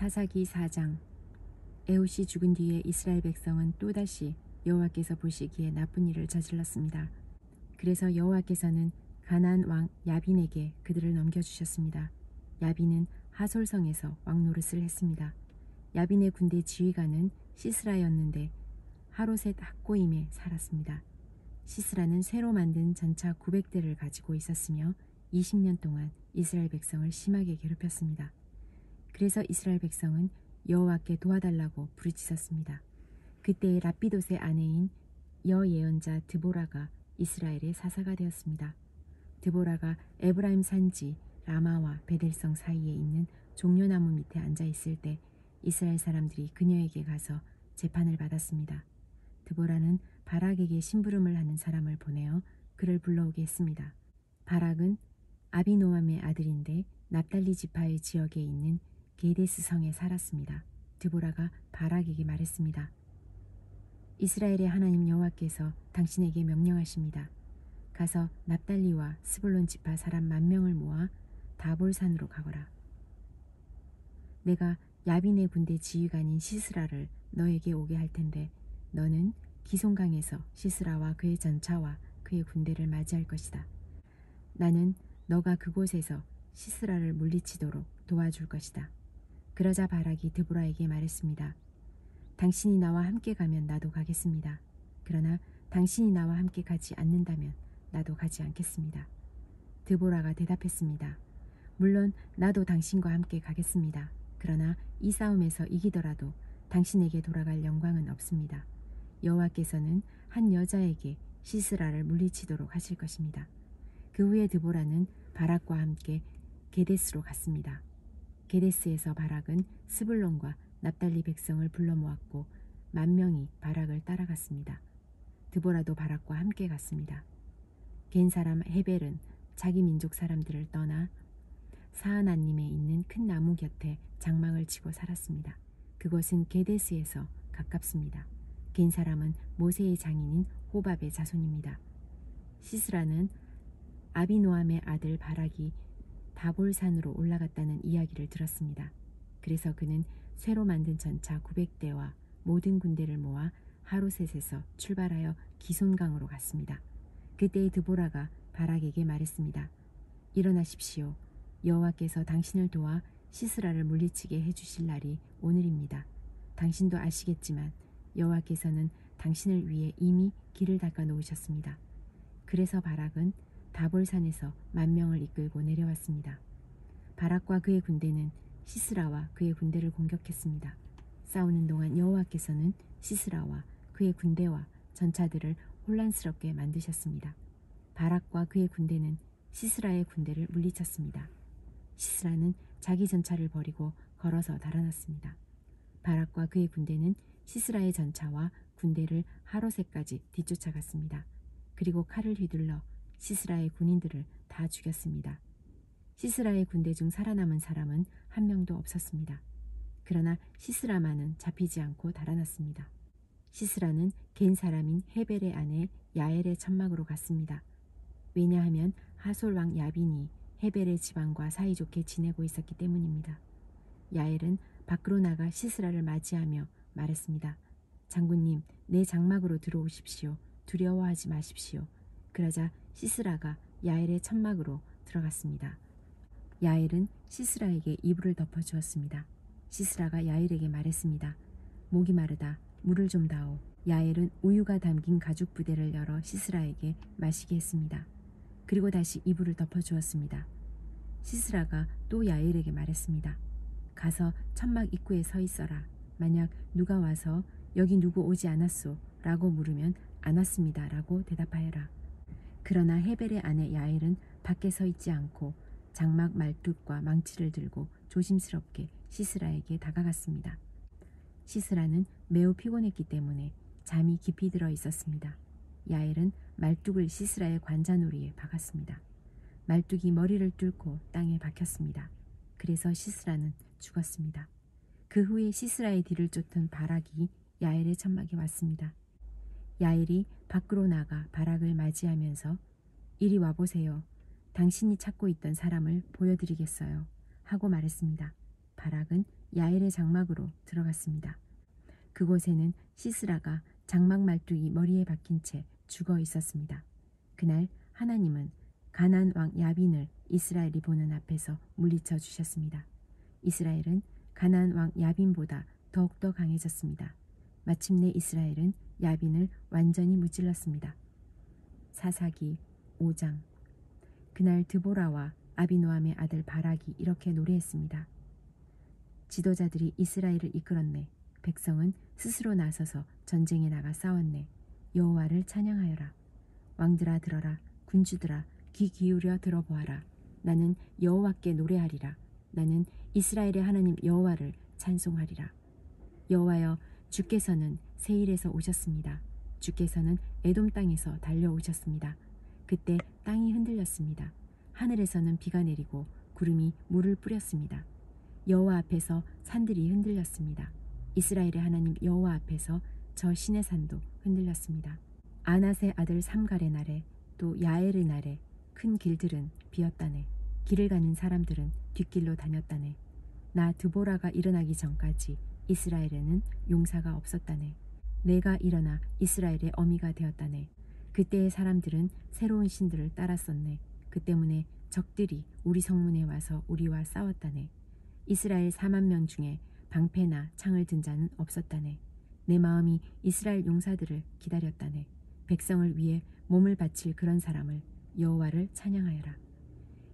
사사기 4장. 에훗이 죽은 뒤에 이스라엘 백성은 또다시 여호와께서 보시기에 나쁜 일을 저질렀습니다. 그래서 여호와께서는 가나안 왕 야빈에게 그들을 넘겨주셨습니다. 야빈은 하솔성에서 왕 노릇을 했습니다. 야빈의 군대 지휘관은 시스라였는데 하로셋 학고임에 살았습니다. 시스라는 새로 만든 전차 900대를 가지고 있었으며 20년 동안 이스라엘 백성을 심하게 괴롭혔습니다. 그래서 이스라엘 백성은 여호와께 도와달라고 부르짖었습니다. 그때 라피돗의 아내인 여예언자 드보라가 이스라엘의 사사가 되었습니다. 드보라가 에브라임 산지 라마와 베델성 사이에 있는 종려나무 밑에 앉아 있을 때 이스라엘 사람들이 그녀에게 가서 재판을 받았습니다. 드보라는 바락에게 심부름을 하는 사람을 보내어 그를 불러오게 했습니다. 바락은 아비노함의 아들인데 납달리 지파의 지역에 있는 게데스 성에 살았습니다. 드보라가 바락에게 말했습니다. 이스라엘의 하나님 여호와께서 당신에게 명령하십니다. 가서 납달리와 스불론 지파 사람 10,000명을 모아 다볼산으로 가거라. 내가 야빈의 군대 지휘관인 시스라를 너에게 오게 할 텐데 너는 기송강에서 시스라와 그의 전차와 그의 군대를 맞이할 것이다. 나는 너가 그곳에서 시스라를 물리치도록 도와줄 것이다. 그러자 바락이 드보라에게 말했습니다. 당신이 나와 함께 가면 나도 가겠습니다. 그러나 당신이 나와 함께 가지 않는다면 나도 가지 않겠습니다. 드보라가 대답했습니다. 물론 나도 당신과 함께 가겠습니다. 그러나 이 싸움에서 이기더라도 당신에게 돌아갈 영광은 없습니다. 여호와께서는 한 여자에게 시스라를 물리치도록 하실 것입니다. 그 후에 드보라는 바락과 함께 게데스로 갔습니다. 게데스에서 바락은 스불론과 납달리 백성을 불러 모았고 10,000명이 바락을 따라갔습니다. 드보라도 바락과 함께 갔습니다. 겐 사람 헤벨은 자기 민족 사람들을 떠나 사하나님에 있는 큰 나무 곁에 장막을 치고 살았습니다. 그곳은 게데스에서 가깝습니다. 겐 사람은 모세의 장인인 호밥의 자손입니다. 시스라는 아비노함의 아들 바락이 다볼산으로 올라갔다는 이야기를 들었습니다. 그래서 그는 새로 만든 전차 900대와 모든 군대를 모아 하로셋에서 출발하여 기손강으로 갔습니다. 그때 드보라가 바락에게 말했습니다. 일어나십시오. 여호와께서 당신을 도와 시스라를 물리치게 해주실 날이 오늘입니다. 당신도 아시겠지만 여호와께서는 당신을 위해 이미 길을 닦아 놓으셨습니다. 그래서 바락은 다볼산에서 10,000명을 이끌고 내려왔습니다. 바락과 그의 군대는 시스라와 그의 군대를 공격했습니다. 싸우는 동안 여호와께서는 시스라와 그의 군대와 전차들을 혼란스럽게 만드셨습니다. 바락과 그의 군대는 시스라의 군대를 물리쳤습니다. 시스라는 자기 전차를 버리고 걸어서 달아났습니다. 바락과 그의 군대는 시스라의 전차와 군대를 하로셋까지 뒤쫓아갔습니다. 그리고 칼을 휘둘러 시스라의 군인들을 다 죽였습니다. 시스라의 군대 중 살아남은 사람은 한 명도 없었습니다. 그러나 시스라만은 잡히지 않고 달아났습니다. 시스라는 겐 사람인 헤벨의 아내 야엘의 천막으로 갔습니다. 왜냐하면 하솔 왕 야빈이 헤벨의 집안과 사이좋게 지내고 있었기 때문입니다. 야엘은 밖으로 나가 시스라를 맞이하며 말했습니다. 장군님, 내 장막으로 들어오십시오. 두려워하지 마십시오. 그러자 시스라가 야엘의 천막으로 들어갔습니다. 야엘은 시스라에게 이불을 덮어주었습니다. 시스라가 야엘에게 말했습니다. 목이 마르다. 물을 좀 다오. 야엘은 우유가 담긴 가죽 부대를 열어 시스라에게 마시게 했습니다. 그리고 다시 이불을 덮어주었습니다. 시스라가 또 야엘에게 말했습니다. 가서 천막 입구에 서 있어라. 만약 누가 와서 여기 누구 오지 않았소? 라고 물으면 안 왔습니다. 라고 대답하여라. 그러나 헤벨의 아내 야엘은 밖에 서 있지 않고 장막 말뚝과 망치를 들고 조심스럽게 시스라에게 다가갔습니다. 시스라는 매우 피곤했기 때문에 잠이 깊이 들어 있었습니다. 야엘은 말뚝을 시스라의 관자놀이에 박았습니다. 말뚝이 머리를 뚫고 땅에 박혔습니다. 그래서 시스라는 죽었습니다. 그 후에 시스라의 뒤를 쫓던 바락이 야엘의 천막에 왔습니다. 야엘이 밖으로 나가 바락을 맞이하면서 이리 와보세요. 당신이 찾고 있던 사람을 보여드리겠어요. 하고 말했습니다. 바락은 야엘의 장막으로 들어갔습니다. 그곳에는 시스라가 장막 말뚝이 머리에 박힌 채 죽어 있었습니다. 그날 하나님은 가나안 왕 야빈을 이스라엘이 보는 앞에서 물리쳐 주셨습니다. 이스라엘은 가나안 왕 야빈보다 더욱더 강해졌습니다. 마침내 이스라엘은 야빈을 완전히 무찔렀습니다. 사사기 5장. 그날 드보라와 아비노함의 아들 바락이 이렇게 노래했습니다. 지도자들이 이스라엘을 이끌었네. 백성은 스스로 나서서 전쟁에 나가 싸웠네. 여호와를 찬양하여라. 왕들아 들어라. 군주들아 귀 기울여 들어보아라. 나는 여호와께 노래하리라. 나는 이스라엘의 하나님 여호와를 찬송하리라. 여호와여, 주께서는 세일에서 오셨습니다. 주께서는 에돔 땅에서 달려오셨습니다. 그때 땅이 흔들렸습니다. 하늘에서는 비가 내리고 구름이 물을 뿌렸습니다. 여호와 앞에서 산들이 흔들렸습니다. 이스라엘의 하나님 여호와 앞에서 저 시내 산도 흔들렸습니다. 아낫의 아들 삼갈의 날에 또 야엘의 날에 큰 길들은 비었다네. 길을 가는 사람들은 뒷길로 다녔다네. 나 드보라가 일어나기 전까지 이스라엘에는 용사가 없었다네. 내가 일어나 이스라엘의 어미가 되었다네. 그때의 사람들은 새로운 신들을 따랐었네. 그 때문에 적들이 우리 성문에 와서 우리와 싸웠다네. 이스라엘 4만 명 중에 방패나 창을 든 자는 없었다네. 내 마음이 이스라엘 용사들을 기다렸다네. 백성을 위해 몸을 바칠 그런 사람을 여호와를 찬양하여라.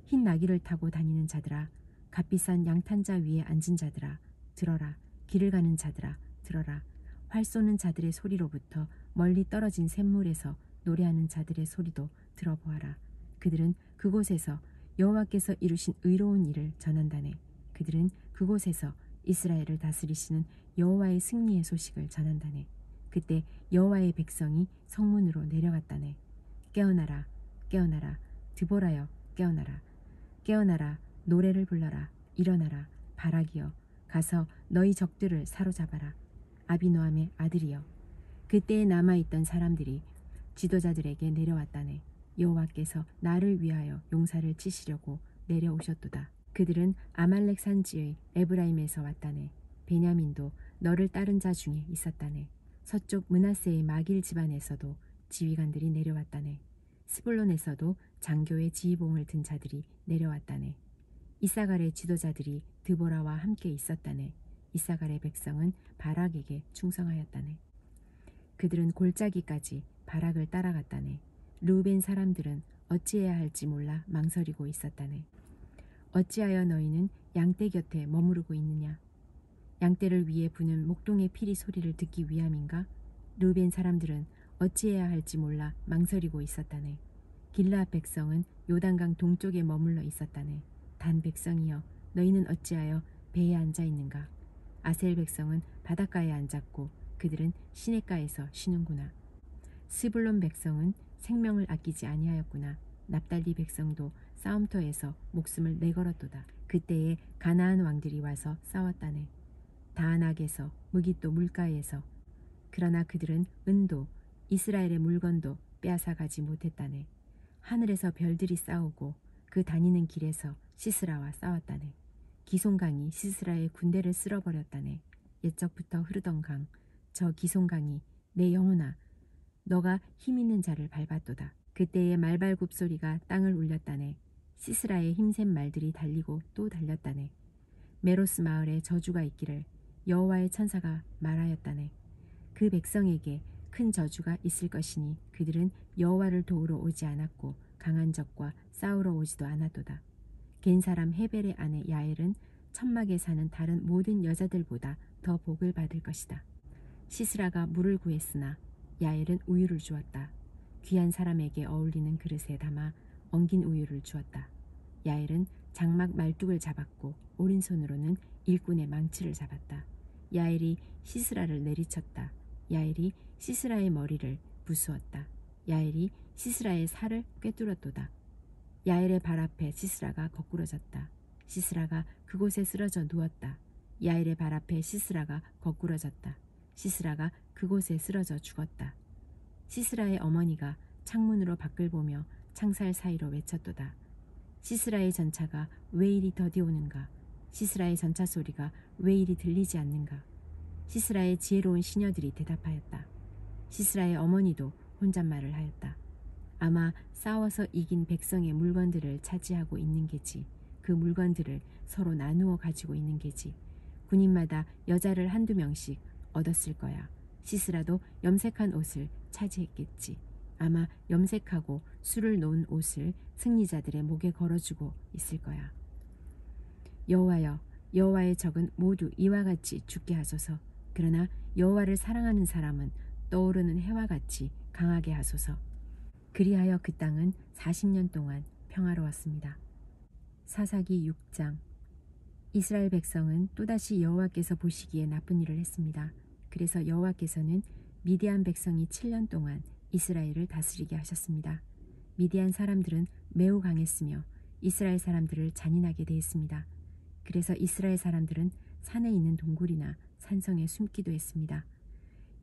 흰 나귀를 타고 다니는 자들아, 값비싼 양탄자 위에 앉은 자들아, 들어라. 길을 가는 자들아, 들어라. 활 쏘는 자들의 소리로부터 멀리 떨어진 샘물에서 노래하는 자들의 소리도 들어보아라. 그들은 그곳에서 여호와께서 이루신 의로운 일을 전한다네. 그들은 그곳에서 이스라엘을 다스리시는 여호와의 승리의 소식을 전한다네. 그때 여호와의 백성이 성문으로 내려갔다네. 깨어나라, 깨어나라, 드보라여, 깨어나라. 깨어나라, 노래를 불러라. 일어나라, 바락이여, 가서 너희 적들을 사로잡아라. 아비노함의 아들이여. 그때에 남아있던 사람들이 지도자들에게 내려왔다네. 여호와께서 나를 위하여 용사를 치시려고 내려오셨도다. 그들은 아말렉 산지의 에브라임에서 왔다네. 베냐민도 너를 따른 자 중에 있었다네. 서쪽 므낫세의 마길 집안에서도 지휘관들이 내려왔다네. 스불론에서도 장교의 지휘봉을 든 자들이 내려왔다네. 이사갈의 지도자들이 드보라와 함께 있었다네. 이사갈의 백성은 바락에게 충성하였다네. 그들은 골짜기까지 바락을 따라갔다네. 르우벤 사람들은 어찌해야 할지 몰라 망설이고 있었다네. 어찌하여 너희는 양떼 곁에 머무르고 있느냐? 양떼를 위해 부는 목동의 피리 소리를 듣기 위함인가? 르우벤 사람들은 어찌해야 할지 몰라 망설이고 있었다네. 길르앗 백성은 요단강 동쪽에 머물러 있었다네. 단 백성이여, 너희는 어찌하여 배에 앉아 있는가? 아셀 백성은 바닷가에 앉았고 그들은 시냇가에서 쉬는구나. 스불론 백성은 생명을 아끼지 아니하였구나. 납달리 백성도 싸움터에서 목숨을 내걸었도다. 그때에 가나안 왕들이 와서 싸웠다네. 다안악에서 무깃도 물가에서. 그러나 그들은 은도 이스라엘의 물건도 빼앗아 가지 못했다네. 하늘에서 별들이 싸우고 그 다니는 길에서 시스라와 싸웠다네. 기송강이 시스라의 군대를 쓸어버렸다네. 옛적부터 흐르던 강, 저 기송강이 내 영혼아, 너가 힘있는 자를 밟았도다. 그때의 말발굽 소리가 땅을 울렸다네. 시스라의 힘센 말들이 달리고 또 달렸다네. 메로스 마을에 저주가 있기를 여호와의 천사가 말하였다네. 그 백성에게 큰 저주가 있을 것이니 그들은 여호와를 도우러 오지 않았고 강한 적과 싸우러 오지도 않았도다. 겐 사람 헤벨의 아내 야엘은 천막에 사는 다른 모든 여자들보다 더 복을 받을 것이다. 시스라가 물을 구했으나 야엘은 우유를 주었다. 귀한 사람에게 어울리는 그릇에 담아 엉긴 우유를 주었다. 야엘은 장막 말뚝을 잡았고 오른손으로는 일꾼의 망치를 잡았다. 야엘이 시스라를 내리쳤다. 야엘이 시스라의 머리를 부수었다. 야엘이 시스라의 살을 꿰뚫었도다. 야엘의 발 앞에 시스라가 거꾸러졌다. 시스라가 그곳에 쓰러져 누웠다. 야엘의 발 앞에 시스라가 거꾸러졌다. 시스라가 그곳에 쓰러져 죽었다. 시스라의 어머니가 창문으로 밖을 보며 창살 사이로 외쳤도다. 시스라의 전차가 왜 이리 더디오는가? 시스라의 전차 소리가 왜 이리 들리지 않는가? 시스라의 지혜로운 시녀들이 대답하였다. 시스라의 어머니도 혼잣말을 하였다. 아마 싸워서 이긴 백성의 물건들을 차지하고 있는 게지. 그 물건들을 서로 나누어 가지고 있는 게지. 군인마다 여자를 한두 명씩 얻었을 거야. 시스라도 염색한 옷을 차지했겠지. 아마 염색하고 술을 놓은 옷을 승리자들의 목에 걸어주고 있을 거야. 여호와여, 여호와의 적은 모두 이와 같이 죽게 하소서. 그러나 여호와를 사랑하는 사람은 떠오르는 해와 같이 강하게 하소서. 그리하여 그 땅은 40년 동안 평화로웠습니다. 사사기 6장. 이스라엘 백성은 또다시 여호와께서 보시기에 나쁜 일을 했습니다. 그래서 여호와께서는 미디안 백성이 7년 동안 이스라엘을 다스리게 하셨습니다. 미디안 사람들은 매우 강했으며 이스라엘 사람들을 잔인하게 대했습니다. 그래서 이스라엘 사람들은 산에 있는 동굴이나 산성에 숨기도 했습니다.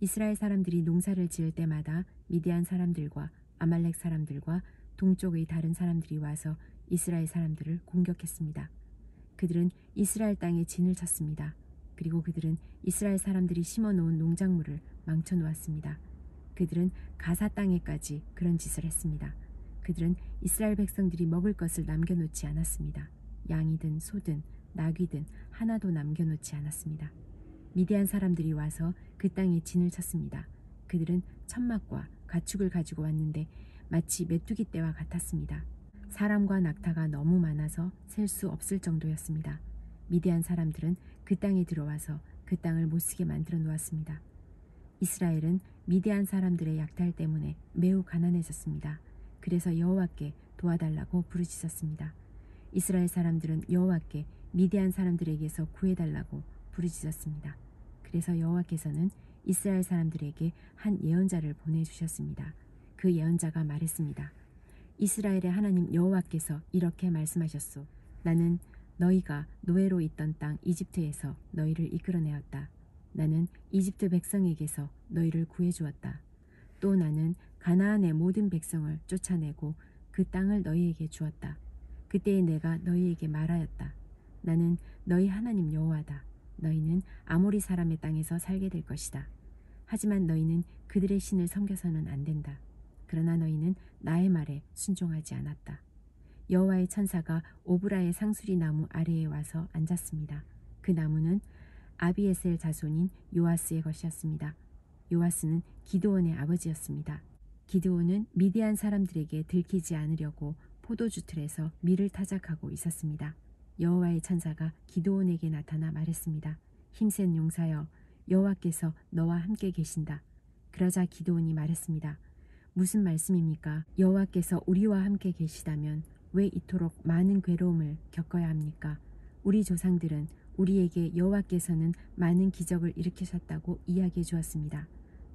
이스라엘 사람들이 농사를 지을 때마다 미디안 사람들과 아말렉 사람들과 동쪽의 다른 사람들이 와서 이스라엘 사람들을 공격했습니다. 그들은 이스라엘 땅에 진을 쳤습니다. 그리고 그들은 이스라엘 사람들이 심어놓은 농작물을 망쳐놓았습니다. 그들은 가사 땅에까지 그런 짓을 했습니다. 그들은 이스라엘 백성들이 먹을 것을 남겨놓지 않았습니다. 양이든 소든 나귀든 하나도 남겨놓지 않았습니다. 미디안 사람들이 와서 그 땅에 진을 쳤습니다. 그들은 천막과 가축을 가지고 왔는데 마치 메뚜기 떼와 같았습니다. 사람과 낙타가 너무 많아서 셀 수 없을 정도였습니다. 미디안 사람들은 그 땅에 들어와서 그 땅을 못쓰게 만들어 놓았습니다. 이스라엘은 미디안 사람들의 약탈 때문에 매우 가난해졌습니다. 그래서 여호와께 도와달라고 부르짖었습니다. 이스라엘 사람들은 여호와께 미디안 사람들에게서 구해달라고 부르짖었습니다. 그래서 여호와께서는 이스라엘 사람들에게 한 예언자를 보내주셨습니다. 그 예언자가 말했습니다. 이스라엘의 하나님 여호와께서 이렇게 말씀하셨소. 나는 너희가 노예로 있던 땅 이집트에서 너희를 이끌어내었다. 나는 이집트 백성에게서 너희를 구해주었다. 또 나는 가나안의 모든 백성을 쫓아내고 그 땅을 너희에게 주었다. 그때에 내가 너희에게 말하였다. 나는 너희 하나님 여호와다. 너희는 아모리 사람의 땅에서 살게 될 것이다. 하지만 너희는 그들의 신을 섬겨서는 안 된다. 그러나 너희는 나의 말에 순종하지 않았다. 여호와의 천사가 오브라의 상수리 나무 아래에 와서 앉았습니다. 그 나무는 아비에셀 자손인 요아스의 것이었습니다. 요아스는 기드온의 아버지였습니다. 기드온은 미디안 사람들에게 들키지 않으려고 포도주 틀에서 밀을 타작하고 있었습니다. 여호와의 천사가 기드온에게 나타나 말했습니다. 힘센 용사여, 여호와께서 너와 함께 계신다. 그러자 기드온이 말했습니다. 무슨 말씀입니까? 여호와께서 우리와 함께 계시다면 왜 이토록 많은 괴로움을 겪어야 합니까? 우리 조상들은 우리에게 여호와께서는 많은 기적을 일으키셨다고 이야기해 주었습니다.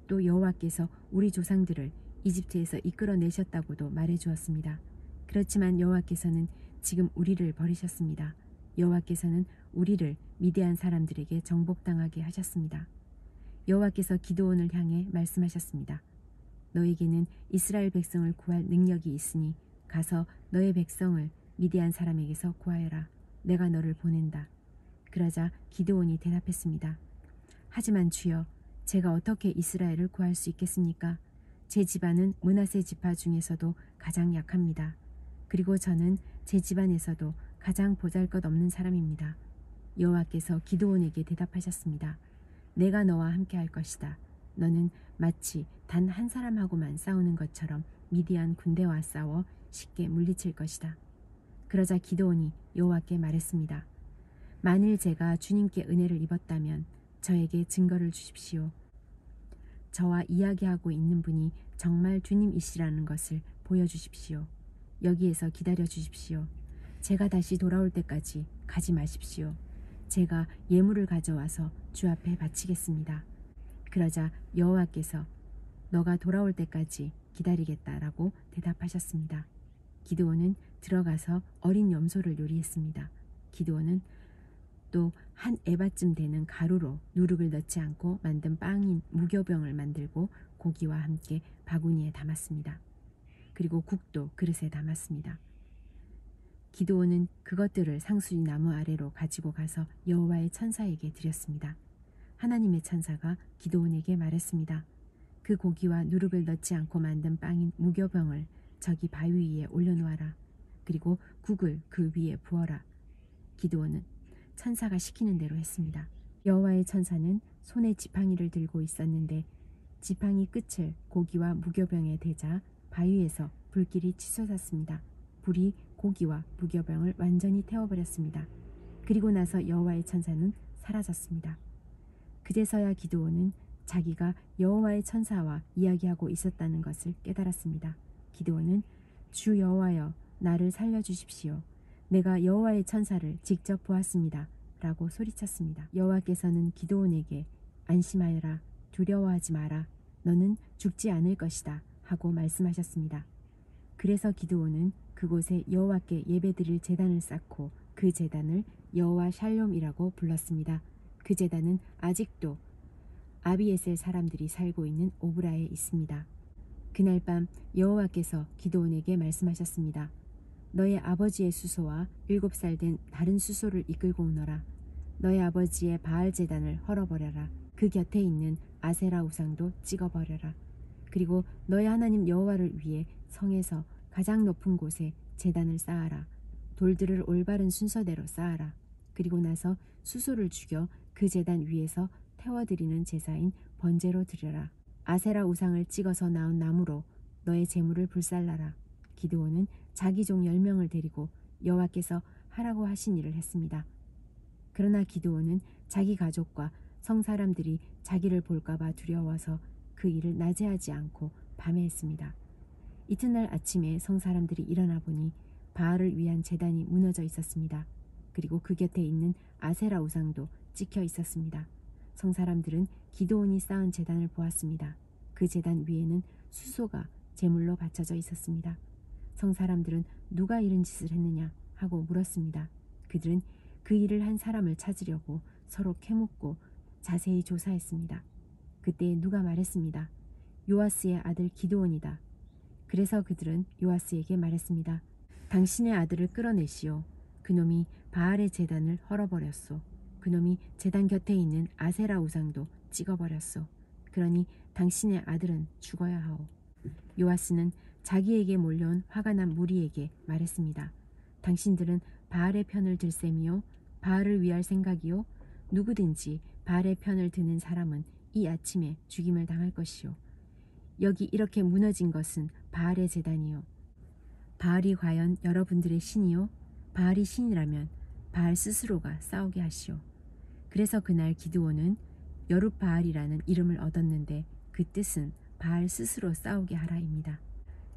또 여호와께서 우리 조상들을 이집트에서 이끌어내셨다고도 말해 주었습니다. 그렇지만 여호와께서는 지금 우리를 버리셨습니다. 여호와께서는 우리를 미디안 사람들에게 정복당하게 하셨습니다. 여호와께서 기드온을 향해 말씀하셨습니다. 너에게는 이스라엘 백성을 구할 능력이 있으니 가서 너의 백성을 미디안 사람에게서 구하여라. 내가 너를 보낸다. 그러자 기드온이 대답했습니다. 하지만 주여, 제가 어떻게 이스라엘을 구할 수 있겠습니까? 제 집안은 므낫세 지파 중에서도 가장 약합니다. 그리고 저는 제 집안에서도 가장 보잘것없는 사람입니다. 여호와께서 기드온에게 대답하셨습니다. 내가 너와 함께 할 것이다. 너는 마치 단 한 사람하고만 싸우는 것처럼 미디안 군대와 싸워 쉽게 물리칠 것이다. 그러자 기드온이 여호와께 말했습니다. 만일 제가 주님께 은혜를 입었다면 저에게 증거를 주십시오. 저와 이야기하고 있는 분이 정말 주님이시라는 것을 보여주십시오. 여기에서 기다려 주십시오. 제가 다시 돌아올 때까지 가지 마십시오. 제가 예물을 가져와서 주 앞에 바치겠습니다. 그러자 여호와께서 너가 돌아올 때까지 기다리겠다라고 대답하셨습니다. 기드온은 들어가서 어린 염소를 요리했습니다. 기드온은 또 한 에바쯤 되는 가루로 누룩을 넣지 않고 만든 빵인 무교병을 만들고 고기와 함께 바구니에 담았습니다. 그리고 국도 그릇에 담았습니다. 기드온은 그것들을 상수리 나무 아래로 가지고 가서 여호와의 천사에게 드렸습니다. 하나님의 천사가 기드온에게 말했습니다. 그 고기와 누룩을 넣지 않고 만든 빵인 무교병을 저기 바위 위에 올려놓아라. 그리고 국을 그 위에 부어라. 기드온은 천사가 시키는 대로 했습니다. 여호와의 천사는 손에 지팡이를 들고 있었는데 지팡이 끝을 고기와 무교병에 대자 바위에서 불길이 치솟았습니다. 불이 고기와 무교병을 완전히 태워버렸습니다. 그리고 나서 여호와의 천사는 사라졌습니다. 그제서야 기드온은 자기가 여호와의 천사와 이야기하고 있었다는 것을 깨달았습니다. 기드온은 주 여호와여, 나를 살려주십시오. 내가 여호와의 천사를 직접 보았습니다. 라고 소리쳤습니다. 여호와께서는 기드온에게 안심하여라, 두려워하지 마라, 너는 죽지 않을 것이다 하고 말씀하셨습니다. 그래서 기드온은 그곳에 여호와께 예배드릴 제단을 쌓고 그 제단을 여호와 샬롬이라고 불렀습니다. 그 제단은 아직도 아비에셀 사람들이 살고 있는 오브라에 있습니다. 그날 밤 여호와께서 기드온에게 말씀하셨습니다. 너의 아버지의 수소와 7살 된 다른 수소를 이끌고 오너라. 너의 아버지의 바알 제단을 헐어버려라. 그 곁에 있는 아세라 우상도 찍어버려라. 그리고 너의 하나님 여호와를 위해 성에서 가장 높은 곳에 제단을 쌓아라. 돌들을 올바른 순서대로 쌓아라. 그리고 나서 수소를 죽여 그 제단 위에서 태워드리는 제사인 번제로 드려라. 아세라 우상을 찍어서 나온 나무로 너의 제물을 불살라라. 기드온은 자기 종 10명을 데리고 여호와께서 하라고 하신 일을 했습니다. 그러나 기드온은 자기 가족과 성 사람들이 자기를 볼까봐 두려워서 그 일을 낮에 하지 않고 밤에 했습니다. 이튿날 아침에 성 사람들이 일어나 보니 바알을 위한 제단이 무너져 있었습니다. 그리고 그 곁에 있는 아세라 우상도 찍혀 있었습니다. 성 사람들은 기드온이 쌓은 제단을 보았습니다. 그 제단 위에는 수소가 제물로 바쳐져 있었습니다. 성 사람들은 누가 이런 짓을 했느냐 하고 물었습니다. 그들은 그 일을 한 사람을 찾으려고 서로 캐묻고 자세히 조사했습니다. 그때 누가 말했습니다. 요아스의 아들 기드온이다. 그래서 그들은 요아스에게 말했습니다. 당신의 아들을 끌어내시오. 그놈이 바알의 제단을 헐어버렸소. 그놈이 제단 곁에 있는 아세라 우상도 찍어버렸소. 그러니 당신의 아들은 죽어야 하오. 요아스는 자기에게 몰려온 화가 난 무리에게 말했습니다. 당신들은 바알의 편을 들 셈이요, 바알을 위할 생각이요, 누구든지 바알의 편을 드는 사람은 이 아침에 죽임을 당할 것이요. 여기 이렇게 무너진 것은 바알의 제단이요. 바알이 과연 여러분들의 신이요? 바알이 신이라면 바알 스스로가 싸우게 하시오. 그래서 그날 기드온은 여룻바알이라는 이름을 얻었는데 그 뜻은 바알 스스로 싸우게 하라입니다.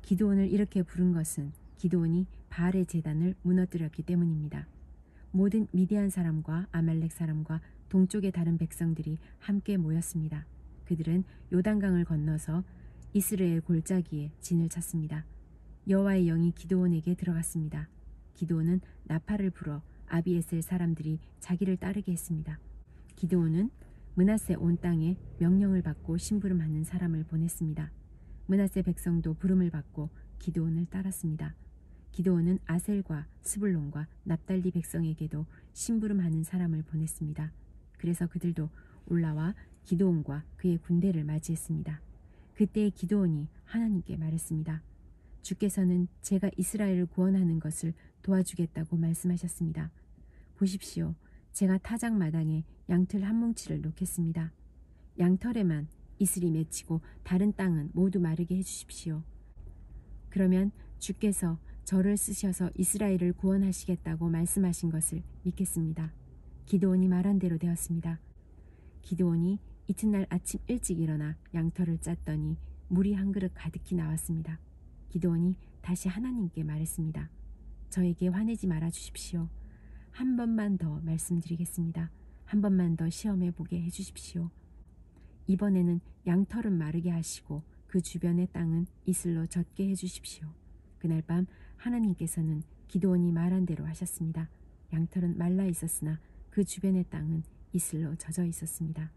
기드온을 이렇게 부른 것은 기드온이 바알의 제단을 무너뜨렸기 때문입니다. 모든 미디안 사람과 아말렉 사람과 동쪽의 다른 백성들이 함께 모였습니다. 그들은 요단강을 건너서 이스라엘 골짜기에 진을 쳤습니다. 여호와의 영이 기드온에게 들어갔습니다. 기드온은 나팔을 불어 아비에셀 사람들이 자기를 따르게 했습니다. 기드온은 므낫세 온 땅에 명령을 받고 심부름하는 사람을 보냈습니다. 므낫세 백성도 부름을 받고 기드온을 따랐습니다. 기드온은 아셀과 스불론과 납달리 백성에게도 심부름하는 사람을 보냈습니다. 그래서 그들도 올라와 기드온과 그의 군대를 맞이했습니다. 그때 기드온이 하나님께 말했습니다. 주께서는 제가 이스라엘을 구원하는 것을 도와주겠다고 말씀하셨습니다. 보십시오. 제가 타작 마당에 양털 한 뭉치를 놓겠습니다. 양털에만 이슬이 맺히고 다른 땅은 모두 마르게 해주십시오. 그러면 주께서 저를 쓰셔서 이스라엘을 구원하시겠다고 말씀하신 것을 믿겠습니다. 기드온이 말한 대로 되었습니다. 기드온이 이튿날 아침 일찍 일어나 양털을 짰더니 물이 한 그릇 가득히 나왔습니다. 기드온이 다시 하나님께 말했습니다. 저에게 화내지 말아 주십시오. 한 번만 더 말씀드리겠습니다. 한 번만 더 시험해 보게 해주십시오. 이번에는 양털은 마르게 하시고 그 주변의 땅은 이슬로 젖게 해주십시오. 그날 밤 하나님께서는 기드온이 말한 대로 하셨습니다. 양털은 말라 있었으나 그 주변의 땅은 이슬로 젖어 있었습니다.